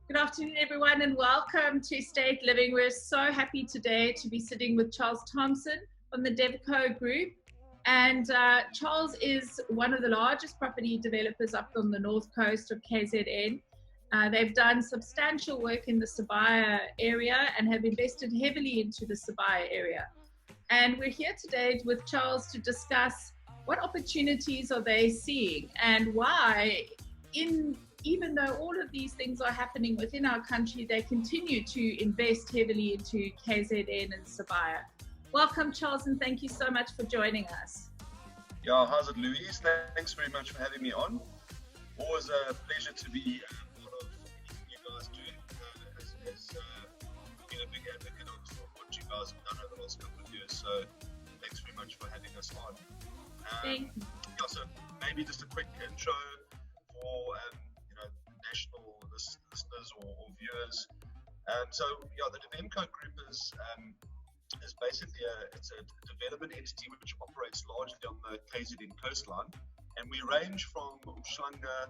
Good afternoon, everyone, and welcome to State Living. We're so happy today to be sitting with Charles Thompson from the DEVMCO group. And Charles is one of the largest property developers up on the North Coast of KZN. They've done substantial work in the Sibaya area and have invested heavily into the Sibaya area. And we're here today with Charles to discuss what opportunities are they seeing and why, even though all of these things are happening within our country, they continue to invest heavily into KZN and Sibaya. Welcome, Charles, and thank you so much for joining us. Yeah, how's it, Louise? Thanks very much for having me on. Always a pleasure to be part of anything you guys do. As been a big advocate of what you guys have done over the last couple of years. So thanks very much for having us on. Thank you. Yeah, so maybe just a quick intro for national listeners or viewers. So yeah, the DEVMCO group is basically a development entity which operates largely on the KZN coastline, and we range from Umhlanga,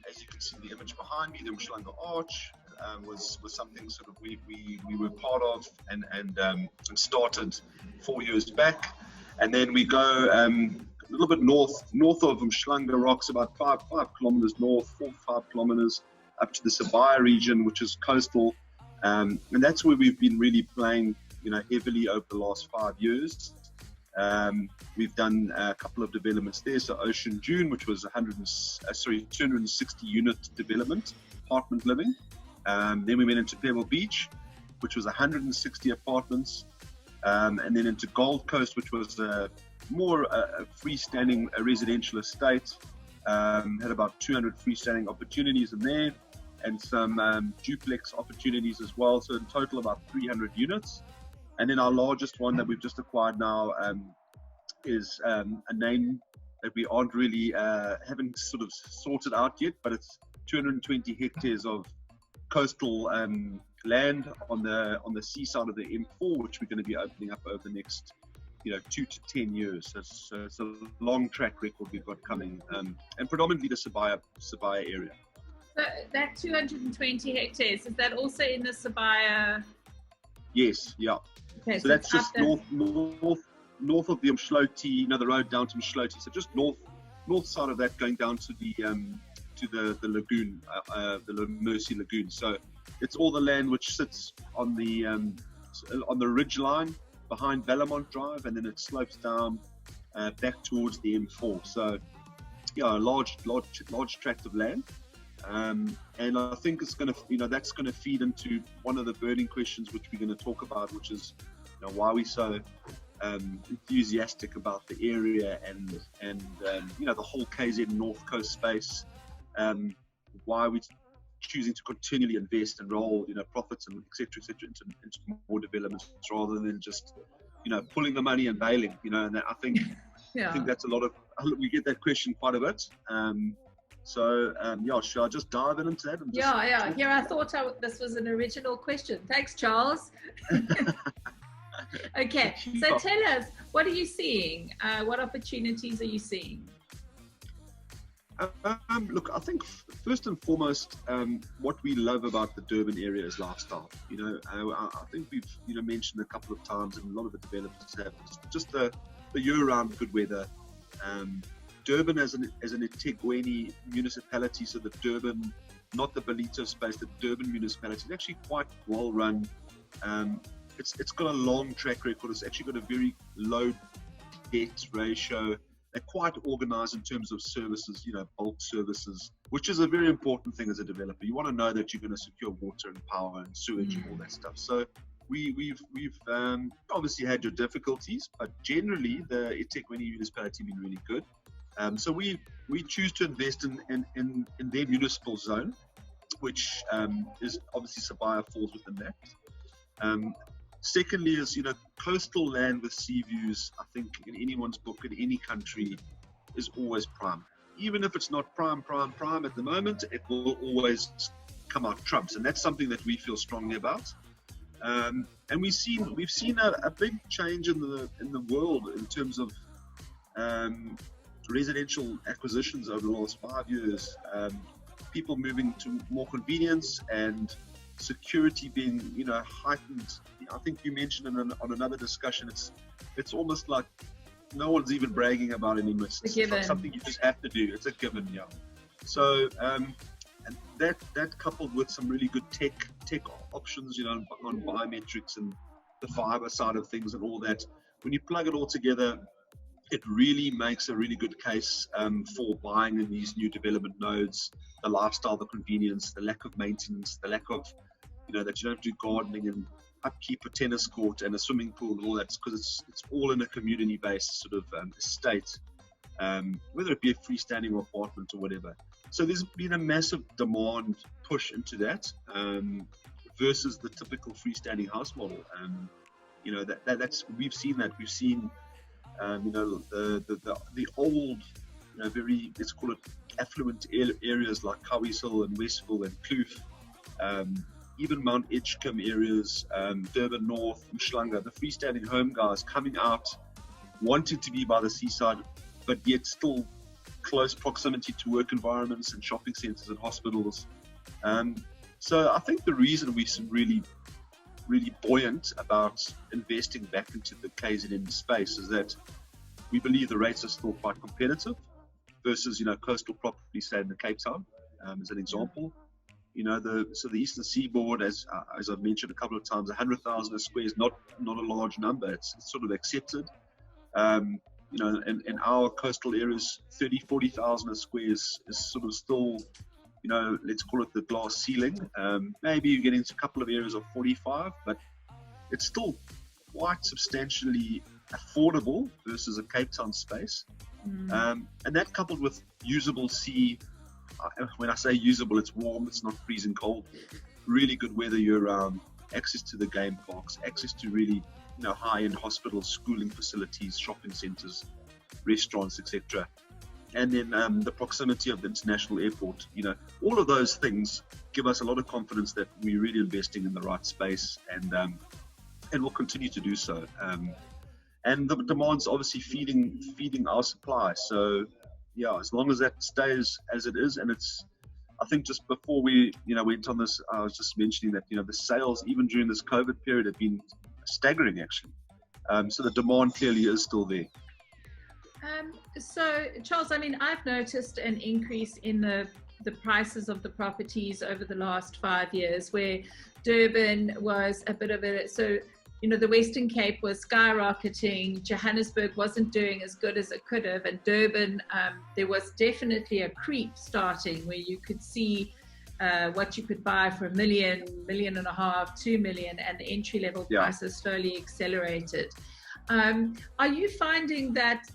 as you can see in the image behind me, the Umhlanga Arch was something sort of we were part of and started 4 years back, and then we go a little bit north of Umhlanga Rocks, about 5 kilometers north, 4 to 5 kilometers up to the Sibaya region, which is coastal, and that's where we've been really playing heavily over the last 5 years. We've done a couple of developments there. So Ocean Dune, which was 260 unit development, apartment living. Then we went into Pebble Beach, which was 160 apartments, and then into Gold Coast, which was more a freestanding residential estate. Had about 200 freestanding opportunities in there, and some duplex opportunities as well. So in total, about 300 units. And then our largest one that we've just acquired now is a name that we aren't really haven't sort of sorted out yet, but it's 220 hectares of coastal land on the seaside of the M4, which we're going to be opening up over the next 2 to 10 years. So it's a long track record we've got coming, and predominantly the Sibaya area. So that 220 hectares, is that also in the Sibaya? Yes, yeah. Okay, so that's just north of the Umhloti, the road down to Umhloti. So just north side of that, going down to the lagoon, the Mercy Lagoon. So it's all the land which sits on the ridge line behind Bellamont Drive, and then it slopes down back towards the M4. So yeah, a large tract of land. And I think it's going to, that's going to feed into one of the burning questions which we're going to talk about, which is, why we're so enthusiastic about the area and the whole KZN North Coast space. Why we're choosing to continually invest and roll, profits and et cetera, into more developments rather than just, pulling the money and bailing. And I think that's a lot of, we get that question quite a bit. So, should I just dive into that? Yeah. Here, I thought this was an original question. Thanks, Charles. Okay, so tell us, what are you seeing? What opportunities are you seeing? Look, I think first and foremost, what we love about the Durban area is lifestyle. I think we've mentioned a couple of times, and a lot of the developers have just the year-round good weather. Durban as an eThekwini municipality, so the Durban, not the Belito space, the Durban municipality is actually quite well run. It's got a long track record. It's actually got a very low debt ratio. They're quite organized in terms of services, bulk services, which is a very important thing as a developer. You want to know that you're going to secure water and power and sewage and all that stuff. So we've obviously had your difficulties, but generally the eThekwini municipality has been really good. So we choose to invest in their municipal zone, which is obviously Sibaya falls within that. Secondly is, coastal land with sea views, I think in anyone's book, in any country, is always prime. Even if it's not prime at the moment, it will always come out trumps. And that's something that we feel strongly about. And we've seen a big change in the world in terms of residential acquisitions over the last 5 years, people moving to more convenience and security being, heightened. I think you mentioned on another discussion, it's almost like no one's even bragging about it anymore. It's like something you just have to do. It's a given, yeah. So and that coupled with some really good tech options, on biometrics and the fiber side of things and all that, when you plug it all together, it really makes a really good case for buying in these new development nodes. The lifestyle, the convenience, the lack of maintenance, the lack of, that you don't do gardening and upkeep, a tennis court and a swimming pool and all that, because it's all in a community-based sort of estate, whether it be a freestanding apartment or whatever. So there's been a massive demand push into that versus the typical freestanding house model. That's we've seen that. We've seen the old, very, let's call it affluent areas like KwaZulu and Westville and Kloof, even Mount Edgecombe areas, Durban North, Umhlanga, the freestanding home guys coming out, wanting to be by the seaside, but yet still close proximity to work environments and shopping centres and hospitals. So I think the reason we're really buoyant about investing back into the KZN space is that we believe the rates are still quite competitive versus, coastal property, say in the Cape Town, as an example. The Eastern Seaboard, as I've mentioned a couple of times, 100,000 a square is not a large number. It's sort of accepted. In our coastal areas, 40,000 a square is sort of still, let's call it the glass ceiling. Maybe you get into a couple of areas of 45, but it's still quite substantially affordable versus a Cape Town space. And that coupled with usable sea, when I say usable, it's warm, it's not freezing cold, really good weather year-round, access to the game parks, access to really, high-end hospitals, schooling facilities, shopping centres, restaurants, etc. And then the proximity of the international airport, all of those things give us a lot of confidence that we're really investing in the right space, and we'll continue to do so. And the demand's obviously feeding our supply. So, yeah, as long as that stays as it is, and I think just before we, went on this, I was just mentioning that, the sales, even during this COVID period, have been staggering, actually. So the demand clearly is still there. So, Charles, I've noticed an increase in the prices of the properties over the last 5 years, where Durban was a bit of the Western Cape was skyrocketing, Johannesburg wasn't doing as good as it could have, and Durban, there was definitely a creep starting where you could see what you could buy for $1 million, $1.5 million, $2 million, and the entry-level prices slowly accelerated. Are you finding that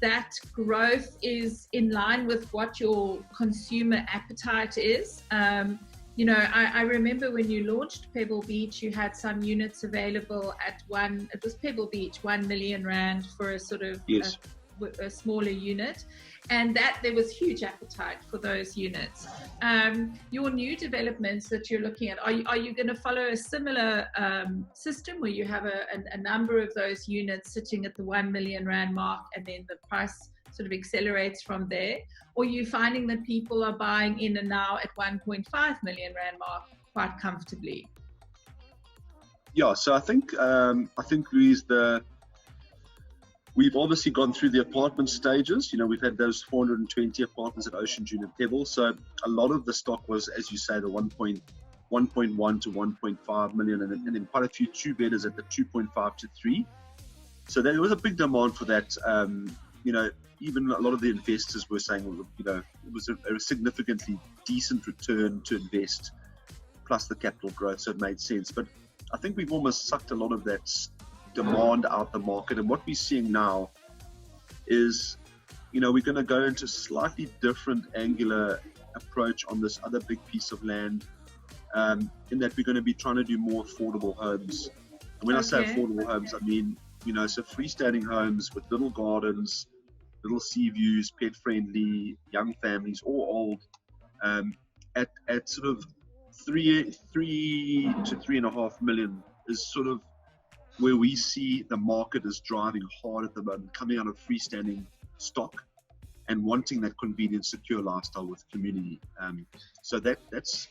growth is in line with what your consumer appetite is? I remember when you launched Pebble Beach, you had some units available at it was Pebble Beach, 1 million rand for a sort of a smaller unit, and that there was huge appetite for those units. Your new developments that you're looking at, are you going to follow a similar system where you have a number of those units sitting at the 1 million rand mark, and then the price sort of accelerates from there? Or are you finding that people are buying in and now at 1.5 million rand mark quite comfortably? Yeah, so I think Louise, we've obviously gone through the apartment stages. We've had those 420 apartments at Ocean Dune and Pebble. So a lot of the stock was, as you say, the 1.1 to 1.5 million, and then quite a few two-bedders at the 2.5 to 3. So there was a big demand for that. Even a lot of the investors were saying, it was a significantly decent return to invest, plus the capital growth, so it made sense. But I think we've almost sucked a lot of that demand out the market, and what we're seeing now is, we're going to go into a slightly different angular approach on this other big piece of land, in that we're going to be trying to do more affordable homes. And when I say affordable homes, I mean, so freestanding homes with little gardens, little sea views, pet friendly, young families or old, at sort of 3 to 3.5 million is sort of where we see the market is driving hard at the moment, coming out of freestanding stock. and wanting that convenient, secure lifestyle with community. So that's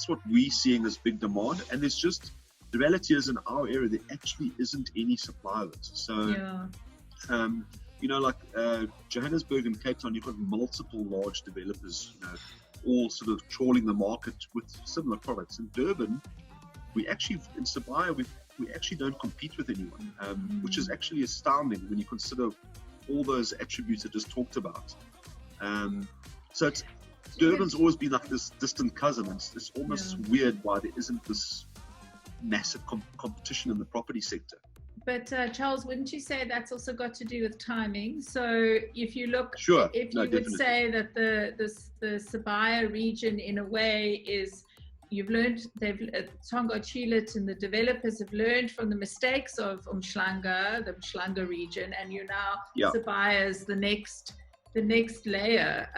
what we're seeing as big demand. And there's just, the reality is, in our area, there actually isn't any supply of it. So, like Johannesburg and Cape Town, you've got multiple large developers, all sort of trawling the market with similar products. In Durban, in Sibaya, we actually don't compete with anyone, which is actually astounding when you consider all those attributes I just talked about. So Durban's always been like this distant cousin. It's almost weird why there isn't this massive competition in the property sector. But Charles, wouldn't you say that's also got to do with timing? So if you look, definitely. say that the Sibaya region, in a way, is, you've learned, Tonga Chilet and the developers have learned from the mistakes of the Umhlanga region, and you now Sibaya is the next layer.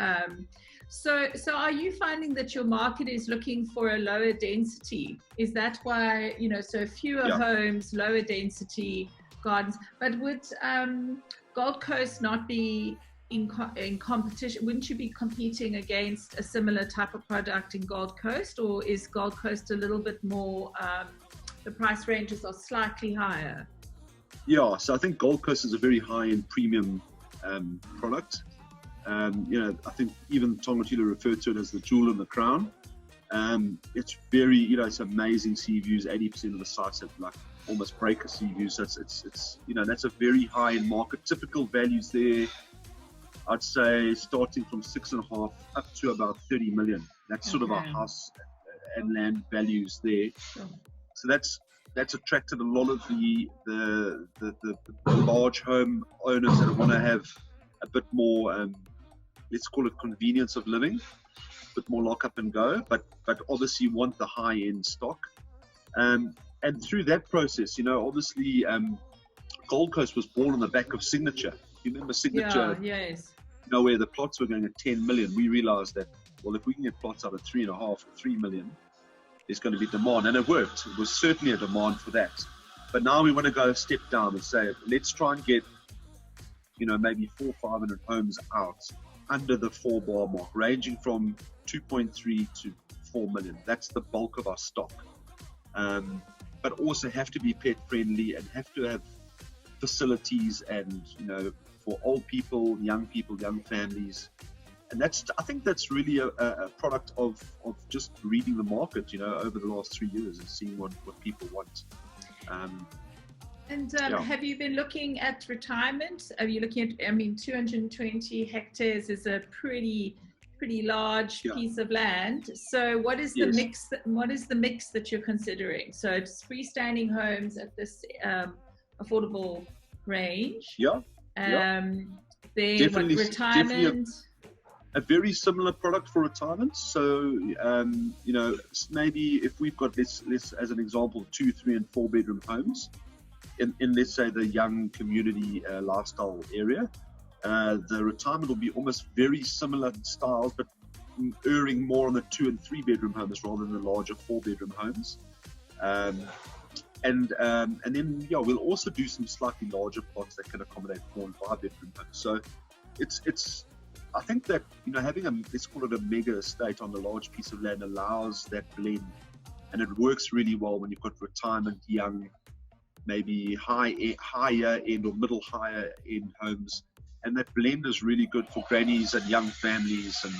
So are you finding that your market is looking for a lower density? Is that why, so fewer homes, lower density gardens? But would Gold Coast not be in competition? Wouldn't you be competing against a similar type of product in Gold Coast, or is Gold Coast a little bit more, the price ranges are slightly higher? Yeah, so I think Gold Coast is a very high-end premium product. I think even Tongatila referred to it as the jewel in the crown. It's very, it's amazing sea views. 80% of the sites have like almost breaker sea views. So it's that's a very high-end market. Typical values there, I'd say, starting from 6.5 up to about 30 million. That's sort of our house and land values there. Sure. So that's attracted a lot of the large home owners that want to have a bit more, let's call it convenience of living, a bit more lock up and go, but obviously want the high end stock. And through that process, obviously Gold Coast was born on the back of Signature. You remember Signature? Yeah, yes. Where the plots were going at 10 million. We realized that, well, if we can get plots out of 3.5 or 3 million, there's going to be demand. And it worked. It was certainly a demand for that. But now we want to go a step down and say, let's try and get, maybe 400 or 500 homes out under the 4 bar mark, ranging from 2.3 to 4 million. That's the bulk of our stock. But also have to be pet friendly and have to have facilities and, for old people, young families. And I think that's really a product of just reading the market, over the last 3 years and seeing what people want. Have you been looking at retirement? Are you looking at, 220 hectares is a pretty large piece of land. So what is the mix? What is the mix that you're considering? So it's freestanding homes at this affordable range. Definitely retirement. A very similar product for retirement. So maybe if we've got this as an example, 2, 3, and 4 bedroom homes in let's say the young community lifestyle area, the retirement will be almost very similar styles, but erring more on the 2 and 3 bedroom homes rather than the larger 4 bedroom homes. And then we'll also do some slightly larger plots that can accommodate 4 and 5 bedroom homes. So it's I think that having let's call it a mega estate on a large piece of land allows that blend, and it works really well when you've got retirement, young, maybe higher end or middle higher end homes, and that blend is really good for grannies and young families, and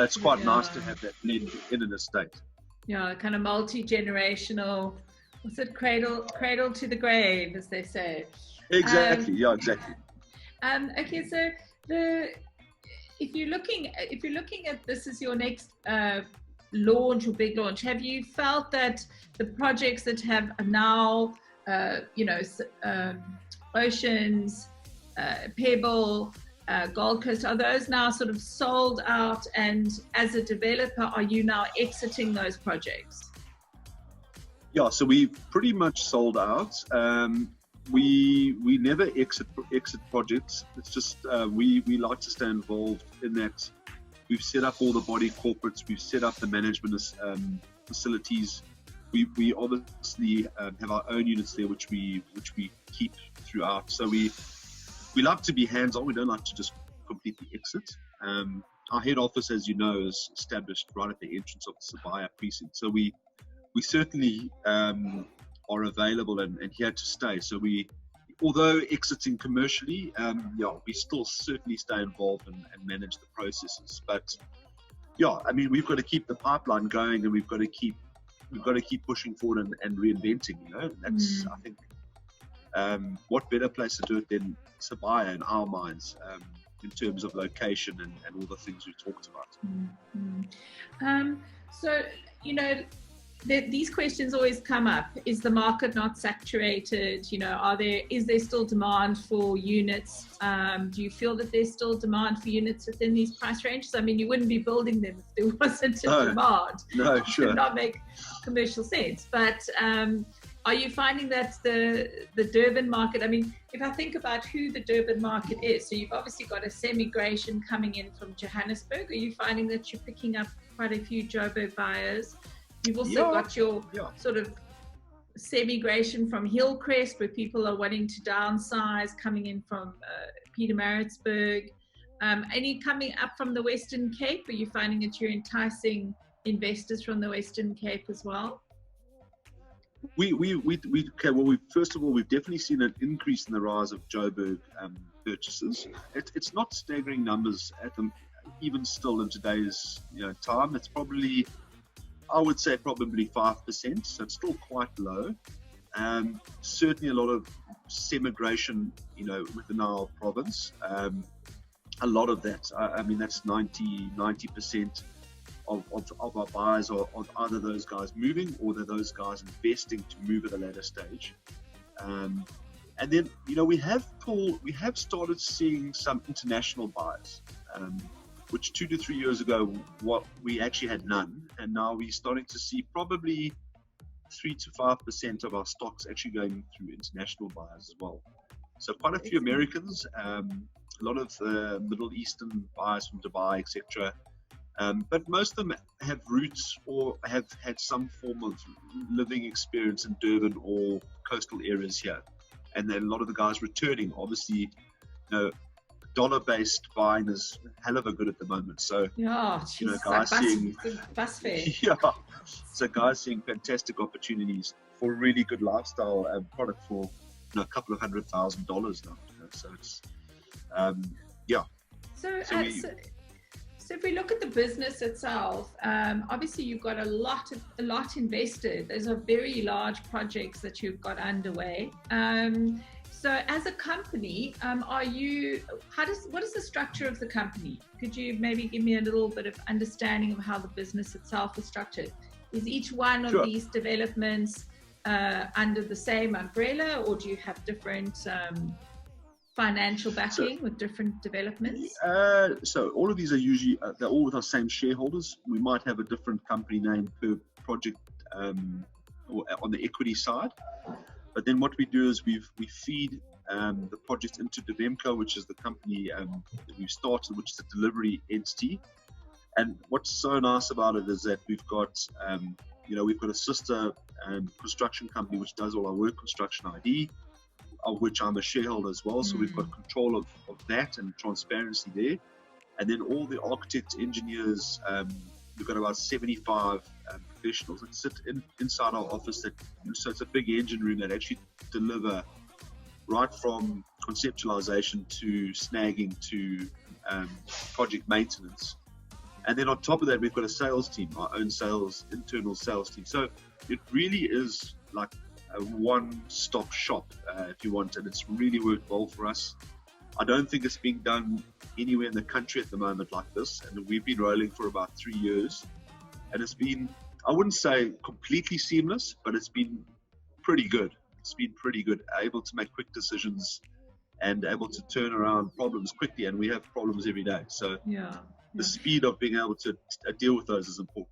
it's quite nice to have that blend in an estate. Kind of multi-generational. What's it, cradle to the grave, as they say. Exactly. Exactly. Okay, so if you're looking at this as your next launch or big launch, have you felt that the projects that have now, Oceans, Pebble, Gold Coast, are those now sort of sold out? And as a developer, are you now exiting those projects? Yeah, so we've pretty much sold out. We never exit projects. It's just we like to stay involved in that. We've set up all the body corporates. We've set up the management facilities. We obviously have our own units there, which we keep throughout. So we like to be hands-on. We don't like to just completely exit. Our head office, as you know, is established right at the entrance of the Sibaya precinct. So we certainly are available and here to stay. So although exiting commercially, we still certainly stay involved and manage the processes. But yeah, I mean, we've got to keep the pipeline going, and we've got to keep pushing forward and reinventing. That's I think what better place to do it than Sibaya in our minds, in terms of location and all the things we talked about. So these questions always come up. Is the market not saturated? Is there still demand for units? Do you feel that there's still demand for units within these price ranges? I mean, you wouldn't be building them if there wasn't a demand. No, sure. It would not make commercial sense. But are you finding that the Durban market, I mean, if I think about who the Durban market is, so you've obviously got a semigration coming in from Johannesburg. Are you finding that you're picking up quite a few Joburg buyers? You've also got your sort of semigration from Hillcrest, where people are wanting to downsize, coming in from Pietermaritzburg. Any coming up from the Western Cape? Are you finding that you're enticing investors from the Western Cape as well? First of all, we've definitely seen an increase in the rise of Joburg purchases. It's not staggering numbers at them, even still in today's time. It's probably, I would say, probably 5%, so it's still quite low. Certainly a lot of semigration, within our province. A lot of that, I mean, that's 90% of our buyers are either those guys moving or they're those guys investing to move at a later stage. And then, we have started seeing some international buyers, which 2 to 3 years ago, we actually had none. And now we're starting to see probably 3 to 5% of our stocks actually going through international buyers as well. So quite a few Americans, a lot of Middle Eastern buyers from Dubai, etc. But most of them have roots or have had some form of living experience in Durban or coastal areas here. And then a lot of the guys returning, obviously, dollar-based buying is hell of a good at the moment. So, guys seeing bus fare. So guys seeing fantastic opportunities for really good lifestyle product for a couple of $100,000 now. So it's So if we look at the business itself, obviously you've got a lot invested. Those are very large projects that you've got underway. So as a company, what is the structure of the company? Could you maybe give me a little bit of understanding of how the business itself is structured? Is each one of these developments under the same umbrella, or do you have different financial backing with different developments? So all of these are usually, they're all with our same shareholders. We might have a different company name per project or on the equity side. But then what we do is we feed the project into DEVMCO, which is the company that we've started, which is a delivery entity. And what's so nice about it is that we've got a sister construction company which does all our work construction ID, of which I'm a shareholder as well. So we've got control of that and transparency there. And then all the architects, engineers, we've got about 75 professionals that sit inside our office. So it's a big engine room that actually deliver right from conceptualization to snagging to project maintenance. And then on top of that, we've got a sales team, our own internal sales team. So it really is like a one-stop shop, if you want, and it's really worked well for us. I don't think it's being done anywhere in the country at the moment like this, and we've been rolling for about 3 years, and it's been, I wouldn't say completely seamless, but it's been pretty good. It's been pretty good, able to make quick decisions and able to turn around problems quickly, and we have problems every day. So the speed of being able to deal with those is important.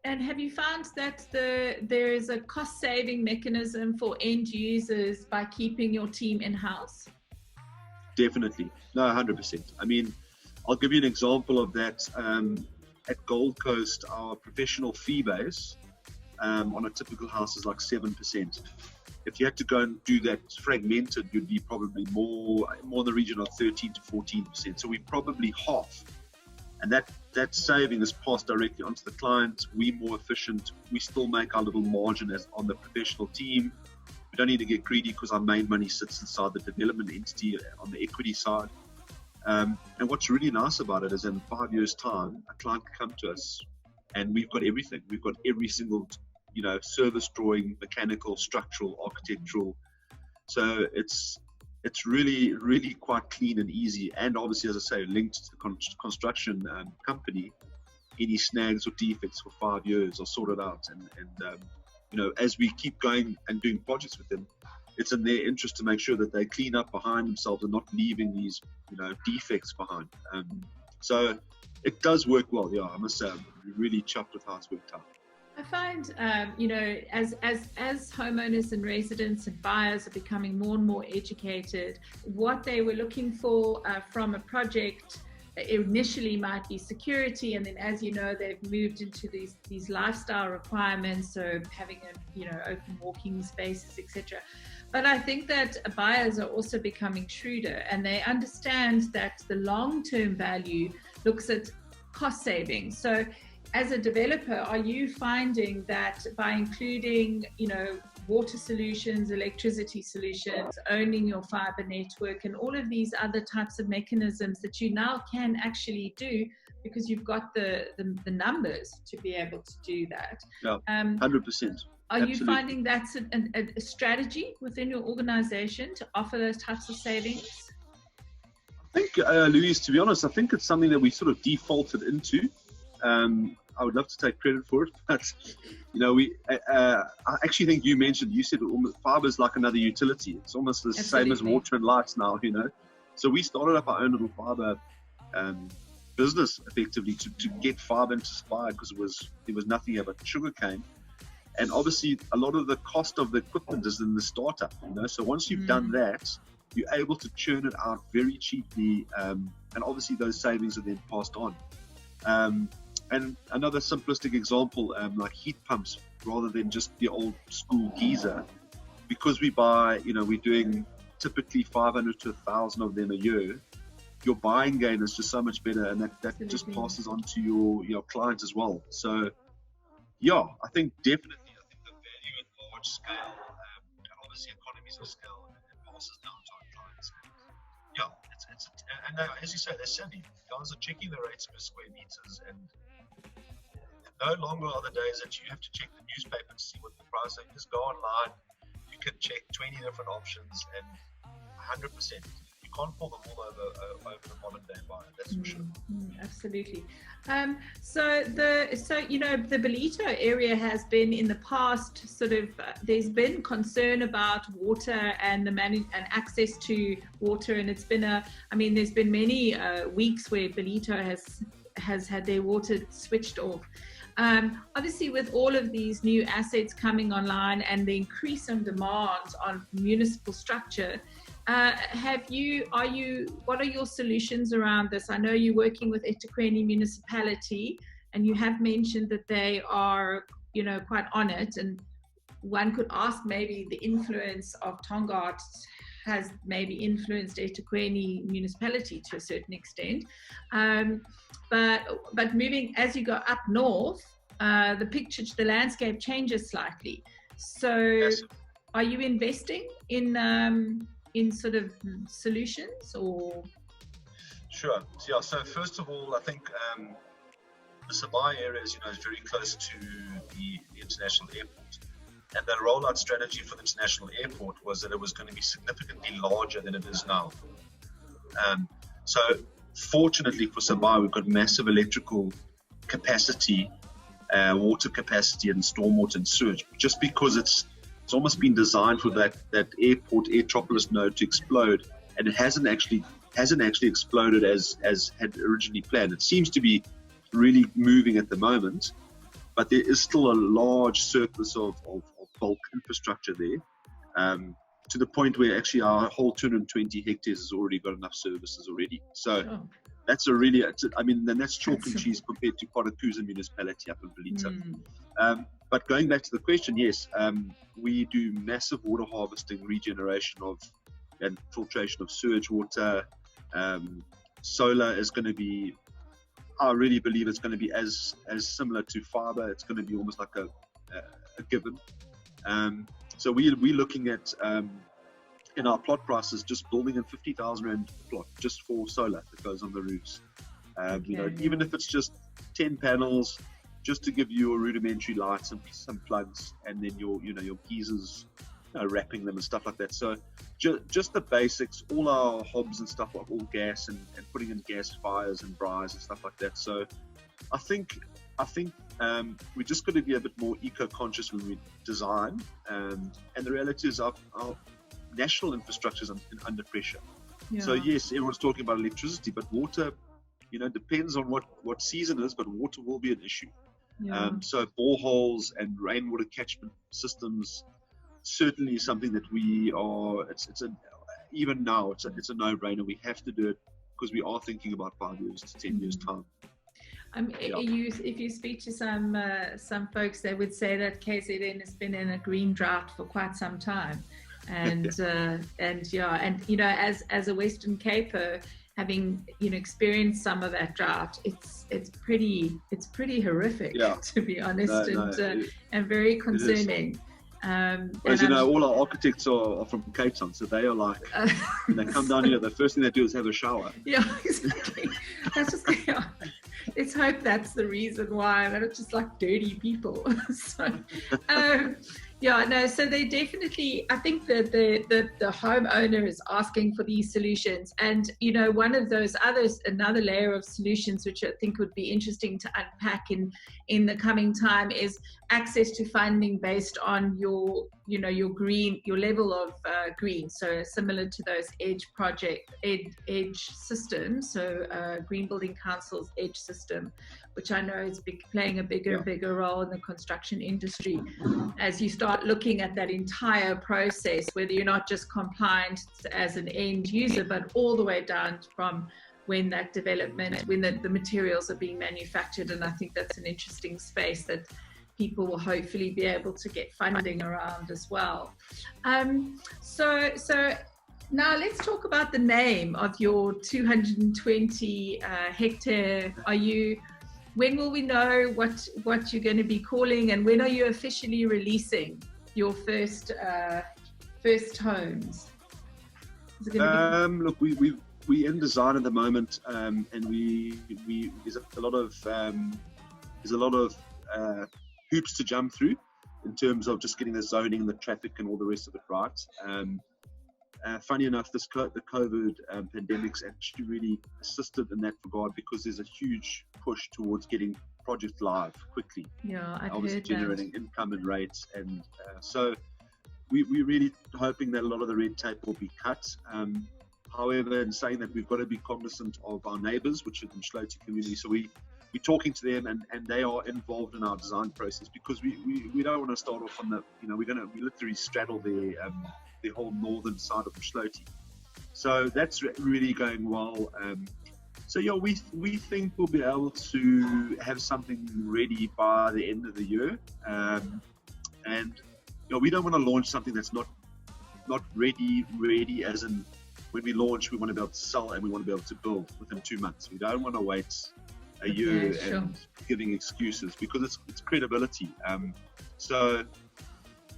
And have you found that there is a cost-saving mechanism for end users by keeping your team in-house? Definitely. No, 100%. I mean, I'll give you an example of that. At Gold Coast, our professional fee base on a typical house is like 7%. If you had to go and do that fragmented, you'd be probably more in the region of 13 to 14%. So we're probably half. And that saving is passed directly onto the client. We're more efficient. We still make our little margin as on the professional team. We don't need to get greedy because our main money sits inside the development entity on the equity side. And what's really nice about it is in 5 years' time, a client can come to us and we've got everything. We've got every single, service drawing, mechanical, structural, architectural. So it's really, really quite clean and easy. And obviously, as I say, linked to the construction company, any snags or defects for 5 years are sorted out. And as we keep going and doing projects with them, it's in their interest to make sure that they clean up behind themselves and not leaving these, defects behind. So it does work well. Yeah, I must say, I'm really chuffed with how it's worked out. I find, as homeowners and residents and buyers are becoming more and more educated, what they were looking for from a project initially might be security, and then, as you know, they've moved into these lifestyle requirements, so having open walking spaces, etc. But I think that buyers are also becoming shrewder, and they understand that the long-term value looks at cost savings. So as a developer, are you finding that by including, water solutions, electricity solutions, owning your fiber network, and all of these other types of mechanisms that you now can actually do because you've got the numbers to be able to do that? Yeah, 100%. Are you finding that's a strategy within your organization to offer those types of savings? I think, Louise, to be honest, I think it's something that we sort of defaulted into. I would love to take credit for it, but I actually think you said fiber is like another utility. It's almost the same as water and lights now, So we started up our own little fiber business effectively to get fiber into supply because there was nothing but sugarcane. And obviously, a lot of the cost of the equipment is in the startup, So once you've done that, you're able to churn it out very cheaply, and obviously those savings are then passed on. And another simplistic example, like heat pumps, rather than just the old school geyser, because we buy, we're doing typically 500 to 1,000 of them a year. Your buying gain is just so much better, and that just passes on to your clients as well. So, yeah, I think definitely. The value at large scale, and obviously economies of scale, it passes down to our clients. And as you say, they're savvy. Guys are checking the rates per square meters, and no longer are the days that you have to check the newspaper to see what the price is. You just go online, you can check 20 different options, and 100%. You can't pull them all over the modern day buyer, that's for sure. Absolutely. So the Ballito area has been in the past there's been concern about water and and access to water, and it's been there's been many weeks where Ballito has had their water switched off. Obviously, with all of these new assets coming online and the increase in demand on municipal structure, what are your solutions around this? I know you're working with eThekwini municipality, and you have mentioned that they are, quite on it. And one could ask maybe the influence of Tongaat has maybe influenced eThekwini municipality to a certain extent. But moving as you go up north, the landscape changes slightly. So Yes. Are you investing in sort of solutions or? Sure. Yeah. So first of all, I think the Sabai area is very close to the international airport, and the rollout strategy for the international airport was that it was going to be significantly larger than it is now. So fortunately for Sabai, we've got massive electrical capacity, water capacity, and stormwater and sewage, just because it's almost been designed for that airport airtropolis node to explode, and it hasn't actually exploded as had originally planned. It seems to be really moving at the moment, but there is still a large surplus of bulk infrastructure there, to the point where actually our whole 220 hectares has already got enough services already. So that's then that's chalk and cheese compared to Kotakuza municipality up in Ballito. But going back to the question, yes, we do massive water harvesting, regeneration of and filtration of sewage water. Solar is going to be, I really believe it's going to be as similar to fiber. It's going to be almost like a given. So we're looking at in our plot prices just building a 50,000 rand plot just for solar that goes on the roofs. Even if it's just 10 panels, just to give you a rudimentary lights and some plugs, and then your geysers, wrapping them and stuff like that. So just the basics. All our hobs and stuff are all gas and putting in gas fires and braais and stuff like that. So I think we're just going to be a bit more eco-conscious when we design. And the reality is our national infrastructure is under pressure. Yeah. So yes, everyone's talking about electricity, but water, depends on what season it is, but water will be an issue. Yeah. So boreholes and rainwater catchment systems certainly something that we are. Even now it's a no-brainer. We have to do it because we are thinking about 5 years to 10 years time. If you speak to some folks, they would say that KZN has been in a green drought for quite some time, and as a Western Caper, having experienced some of that drought, it's pretty horrific, to be honest, and very concerning. As you know, all our architects are from Cape Town, so they are like, when they come down here, the first thing they do is have a shower. Yeah, exactly. That's just, let's hope that's the reason why. They're just like dirty people. So, so they definitely, I think that the homeowner is asking for these solutions. And, one of those another layer of solutions, which I think would be interesting to unpack in the coming time, is access to funding based on your level of green. So similar to those EDGE systems, so Green Building Council's EDGE system, which I know is playing a bigger and bigger role in the construction industry. As you start looking at that entire process, whether you're not just compliant as an end user, but all the way down from when that development, when the materials are being manufactured. And I think that's an interesting space that people will hopefully be able to get funding around as well. So now let's talk about the name of your 220 hectare. When will we know what you're going to be calling, and when are you officially releasing your first homes? Is it going to be... Look, we're in design at the moment, and there's a lot of hoops to jump through in terms of just getting the zoning and the traffic and all the rest of it right. Funny enough, the COVID pandemic's actually really assisted in that regard, because there's a huge push towards getting projects live quickly. Yeah, I've obviously heard generating that. Income and rates, and so we're really hoping that a lot of the red tape will be cut. However, in saying that, we've got to be cognizant of our neighbours, which are the Mshlothi community. So we're talking to them, and they are involved in our design process, because we don't want to start off on the, we literally straddle the whole northern side of Mshlothi. So that's really going well. So we think we'll be able to have something ready by the end of the year. And we don't want to launch something that's not ready as in, when we launch, we want to be able to sell and we want to be able to build within 2 months. We don't want to wait a year and giving excuses, because it's credibility. So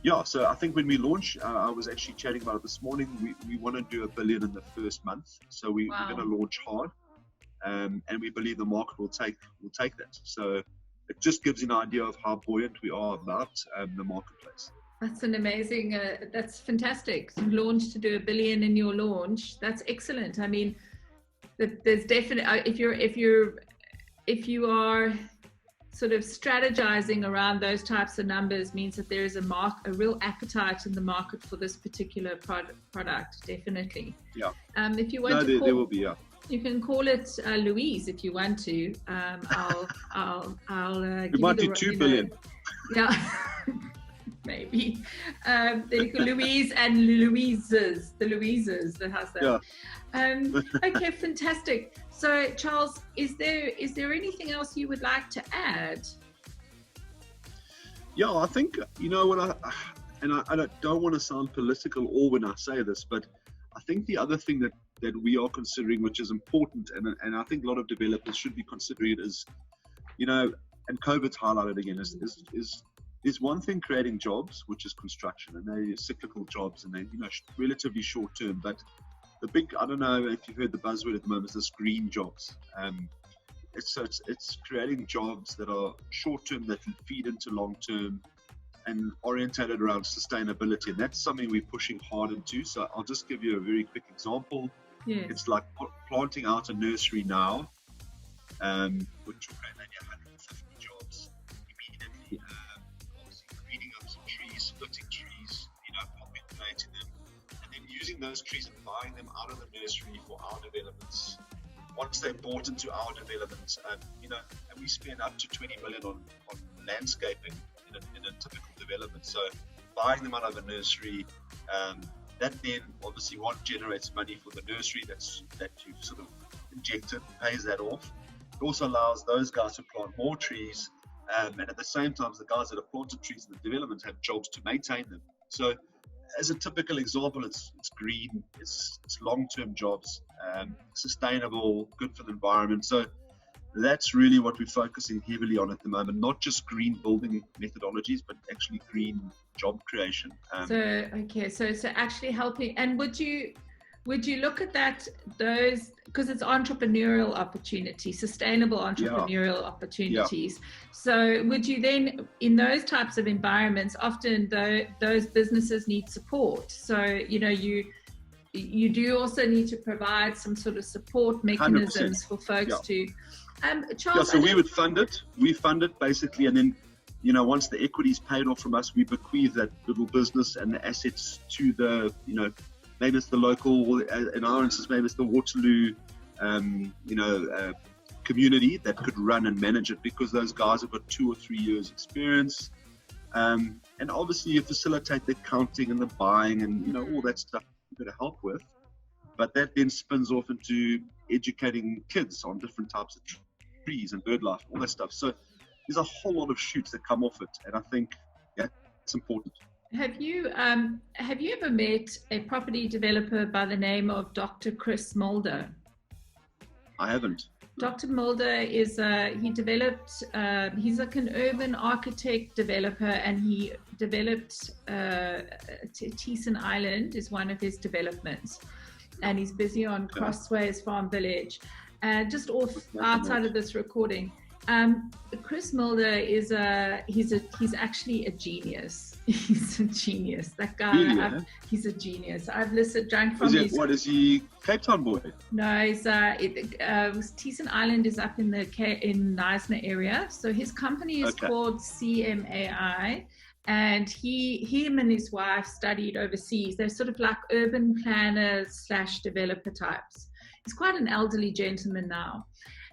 I think when we launch, I was actually chatting about it this morning, we want to do 1 billion in the first month. So we're going to launch hard, and we believe the market will take that. So it just gives you an idea of how buoyant we are about the marketplace. That's an amazing, that's fantastic. Launch to do 1 billion in your launch. That's excellent. I mean, there's definitely, if you are sort of strategizing around those types of numbers, means that there is a real appetite in the market for this particular product. Definitely. Yeah. If you want to there will be. Yeah. You can call it Louise if you want to. I'll we might do 2 billion. Yeah. Maybe. Louise and Louises, the house there. Yeah. Okay, fantastic. So, Charles, is there anything else you would like to add? Yeah, I think, you know what, I don't want to sound political or when I say this, but I think the other thing that we are considering, which is important, and I think a lot of developers should be considering it, is, you know, and COVID's highlighted again, is one thing creating jobs, which is construction, and they're cyclical jobs, and they're, you know, relatively short term. But the big, I don't know if you've heard the buzzword at the moment, is this green jobs. It's creating jobs that are short term, that can feed into long term, and orientated around sustainability, and that's something we're pushing hard into. So I'll just give you a very quick example. Yes. It's like planting out a nursery now, which will create maybe 150 jobs immediately. Obviously breeding up some trees, splitting trees, you know, populating them, and then using those trees and buying them out of the nursery for our developments. Once they're bought into our developments, you know, and we spend up to 20 million on landscaping in a typical development. So buying them out of a nursery, that then obviously one generates money for the nursery that you've sort of injected, pays that off. It also allows those guys to plant more trees, and at the same time, the guys that have planted trees in the development have jobs to maintain them. So as a typical example, it's green, it's long-term jobs, sustainable, good for the environment. So that's really what we're focusing heavily on at the moment, not just green building methodologies, but actually green job creation. So actually helping. And would you look at those, because it's entrepreneurial opportunities, sustainable entrepreneurial opportunities. Yeah. So would you then, in those types of environments, often those businesses need support. So, you know, you do also need to provide some sort of support mechanisms 100%. For folks to. Charles, so we would fund it. We fund it basically, and then, you know, once the equity is paid off from us, we bequeath that little business and the assets to the, you know, maybe it's the local, in our instance, maybe it's the Waterloo, community that could run and manage it, because those guys have got 2 or 3 years experience. And obviously you facilitate the accounting and the buying and, you know, all that stuff you've got to help with. But that then spins off into educating kids on different types of trees and bird life, all that stuff. So there's a whole lot of shoots that come off it. And I think, yeah, it's important. Have you ever met a property developer by the name of Dr. Chris Mulder? I haven't. Dr. Mulder is he's like an urban architect developer, and he developed Teeson Island is one of his developments, and he's busy on Crossways Farm Village, just outside of this recording. Chris Mulder is he's actually a genius. He's a genius. That guy, really, he's a genius. I've drunk from his... What is he, Cape Town boy? No, he's Teeson Island is up in Knysna area. So his company is called CMAI, and him and his wife studied overseas. They're sort of like urban planners / developer types. He's quite an elderly gentleman now.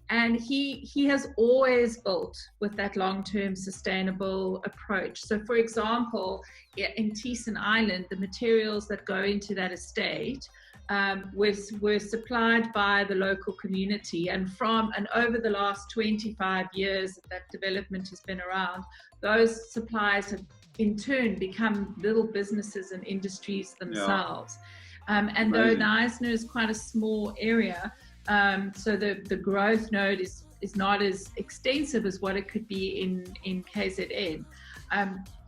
And he has always built with that long-term sustainable approach. So, for example, in Teeson Island, the materials that go into that estate were supplied by the local community. And over the last 25 years that development has been around, those supplies have in turn become little businesses and industries themselves. Yeah. And though Knysna is quite a small area, so the growth node is not as extensive as what it could be in KZN.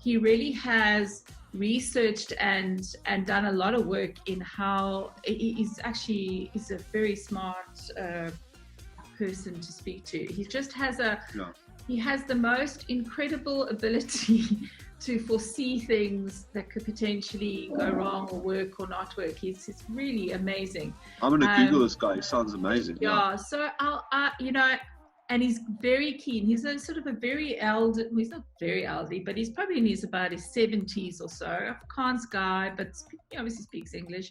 He really has researched and done a lot of work in how he's a very smart person to speak to. He just has he has the most incredible ability to foresee things that could potentially go wrong or work or not work. He's really amazing. I'm going to Google this guy. He sounds amazing. Yeah. So and he's very keen. He's a sort of a very elderly, he's not very elderly, but he's probably about his 70s or so. Afrikaans guy, but he obviously speaks English.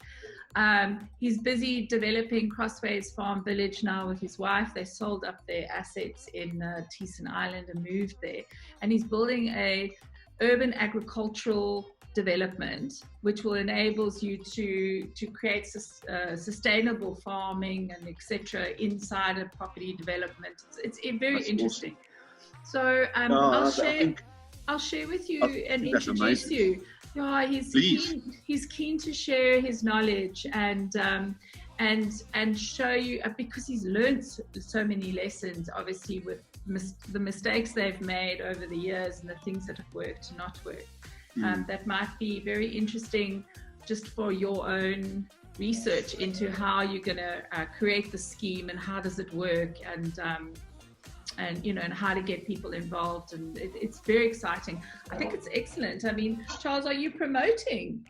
He's busy developing Crossways Farm Village now with his wife. They sold up their assets in Teeson Island and moved there. And he's building a urban agricultural development, which will enable you to create sustainable farming and etc. inside a property development. It's very interesting. Awesome. So I'll share. I'll share with you I and think that's introduce amazing. you. Yeah, he's keen to share his knowledge and show you, because he's learned so many lessons, obviously, with the mistakes they've made over the years and the things that have worked and not worked. That might be very interesting just for your own research into how you're going to create the scheme and how does it work, and how to get people involved, and it's very exciting. I think it's excellent. I mean, Charles, are you promoting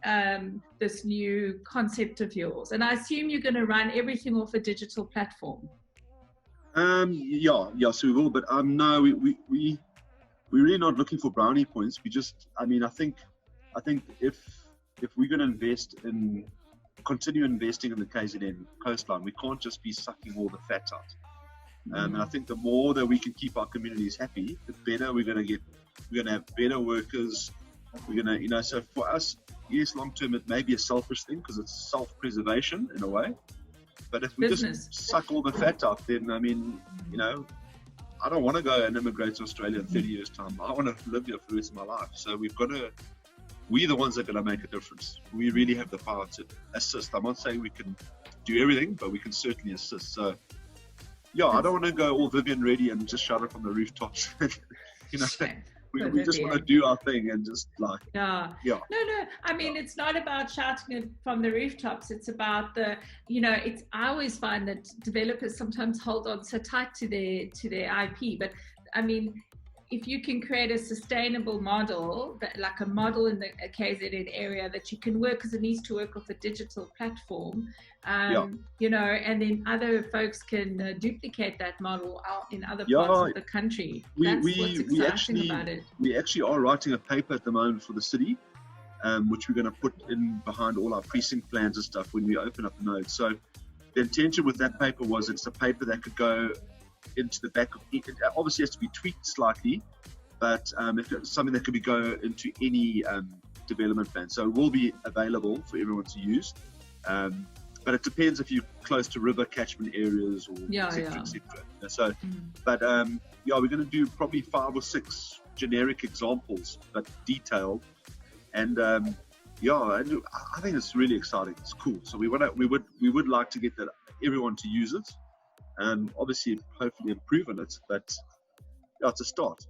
this new concept of yours? And I assume you're going to run everything off a digital platform. Yeah, so we will, but no, we're really not looking for brownie points. We just, I think if we're going to continue investing in the KZN coastline, we can't just be sucking all the fat out. And I think the more that we can keep our communities happy, the better we're going to get. We're going to have better workers. We're going to, so for us, yes, long term, it may be a selfish thing because it's self-preservation in a way. But if we just suck all the fat out, then, I don't want to go and immigrate to Australia in 30 years' time. I want to live here for the rest of my life. So we're the ones that are going to make a difference. We really have the power to assist. I'm not saying we can do everything, but we can certainly assist. So, yeah, I don't want to go all Vivian ready and just shout it from the rooftops. We just want to do our thing and just No, it's not about shouting it from the rooftops. It's about I always find that developers sometimes hold on so tight to their IP, but if you can create a sustainable model, like a model in the KZN area that you can work, because it needs to work off a digital platform, and then other folks can duplicate that model out in other parts of the country. That's what's exciting about it. We actually are writing a paper at the moment for the city, which we're going to put in behind all our precinct plans and stuff when we open up the nodes. So the intention with that paper was it's a paper that could go into the back of it. Obviously has to be tweaked slightly, but if it's something that could go into any development plan, so it will be available for everyone to use, but it depends if you're close to river catchment areas or etc. So but we're going to do probably 5 or 6 generic examples but detailed, and I think it's really exciting. It's cool. So we would like to get everyone to use it, and obviously hopefully improve on it, but it's a start.